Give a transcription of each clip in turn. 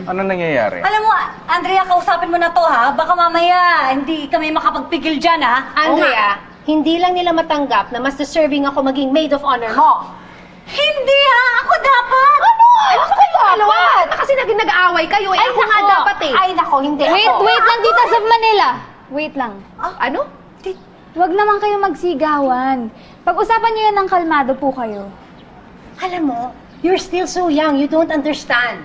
Ano nangyayari? Alam mo, Andrea, kausapin mo na to, ha? Baka mamaya hindi kami makapagpigil dyan, ha? Andrea, hindi lang nila matanggap na mas deserving ako maging maid of honor mo. Hindi, ha? Ako dapat! Ano? Ako kayo dalawa! Kasi naging nag-aaway kayo. Ay, ako nga dapat eh. Ay, nako, hindi Wait lang, Tita Sab Manila. Wait lang. Ano? Huwag naman kayo magsigawan. Pag-usapan niyo yan ng kalmado po kayo. Alam mo, you're still so young. You don't understand.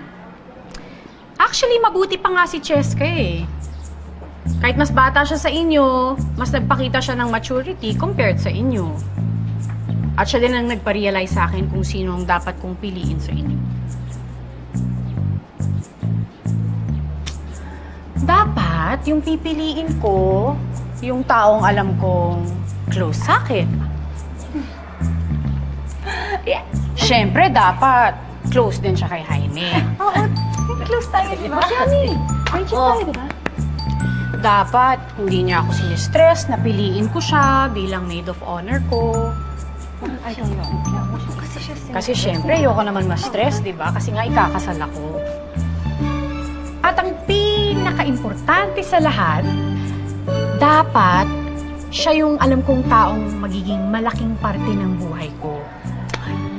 Actually, mabuti pa nga si Cheska eh. Kahit mas bata siya sa inyo, mas nagpakita siya ng maturity compared sa inyo. At siya din ang nagpa-realize sa akin kung sino ang dapat kong piliin sa inyo. Dapat, yung pipiliin ko, yung taong alam kong close sa akin. Yeah. Siyempre, dapat close din siya kay Jaime. Oo, close tayo, di ba? Friendship tayo, di ba? Dapat, hindi niya ako sinistress na piliin ko siya bilang maid of honor ko. Kasi siyempre, ayoko naman ma-stress, di ba? Kasi nga ikakasal ako. At ang pinaka-importante sa lahat, dapat siya yung alam kong taong magiging malaking parte ng buhay ko.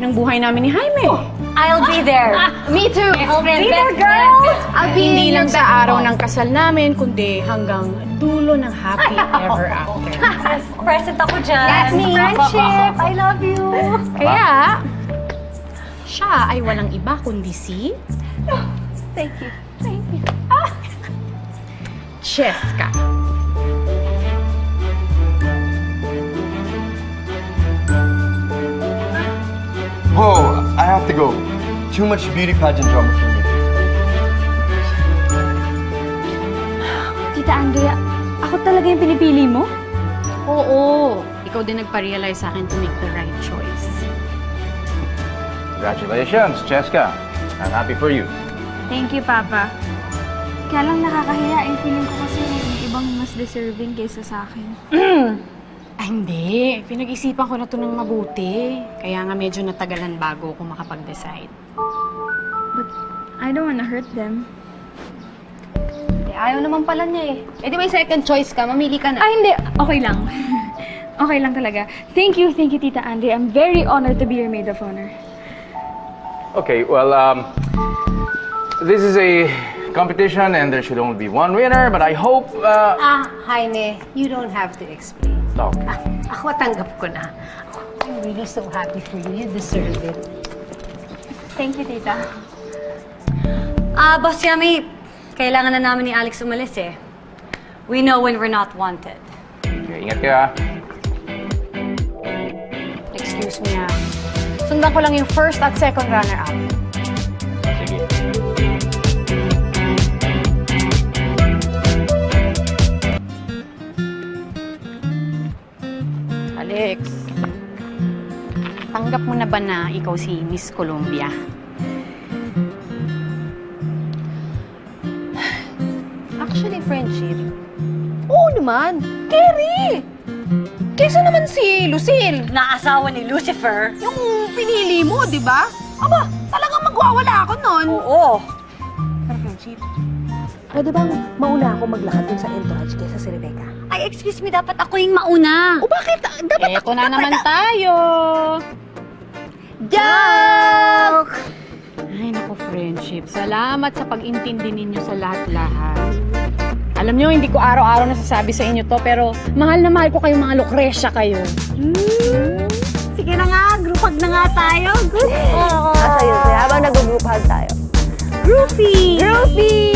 Ng buhay namin ni Jaime. I'll be there. Me too. I'll be there, girl! I'll be Hindi lang in your sa araw ng kasal namin, kundi hanggang dulo ng happy ever after. Present ako dyan. That's me. Friendship. I love you. Kaya, siya ay walang iba kundi si... Thank you. Cheska. Whoa, I have to go. Too much beauty pageant drama for me. Tita Andrea, ako talaga yung pinipili mo? Oo. Ikaw din nagpa-realize sa akin to make the right choice. Congratulations, Cheska. I'm happy for you. Thank you, Papa. Kaya lang nakakahiya. Feeling ko kasi may ibang mas deserving kaysa sa akin. Ay, hindi. Pinag-isipan ko na to ng mabuti. Kaya nga medyo natagalan bago ako makapag-decide. But I don't wanna hurt them. Ayaw naman pala niya eh. Di may second choice ka. Mamili ka na. Ay, hindi. Okay lang. Okay lang talaga. Thank you, Tita Andrea. I'm very honored to be your maid of honor. Okay, well, this is a competition and there should only be one winner, but I hope, Jaime, you don't have to explain. Talk. Ako tanggap ko na. I'm really so happy for you. You deserve it. Thank you, Tita. Boss Yami, kailangan na namin ni Alex umalis eh. We know when we're not wanted. Okay, ingat ka. Excuse me, ah. Sundan ko lang yung first at second runner-up. Sige. Alex, tanggap mo na ba na ikaw si Miss Colombia? Actually, friendship. Oo naman. Kerry! Kesa naman si Lucille. Naasawa ni Lucifer. Yung pinili mo, di ba? Aba, talagang magwawala ako nun. Oo. Pero friendship, pwede bang mauna ako maglakad dun sa entourage kaysa si Rebecca? Ay, excuse me, dapat ako yung mauna. O bakit? Dapat Eto na naman tayo! Joke! Ay, naku, friendship. Salamat sa pag-intindi ninyo sa lahat-lahat. Alam nyo, hindi ko araw-araw nasasabi sa inyo to, pero mahal na mahal ko kayong mga Lucrecia kayo. Sige na nga, group hug na nga tayo. Nasa yun, habang nag-group hug tayo. Groupie! Groupie!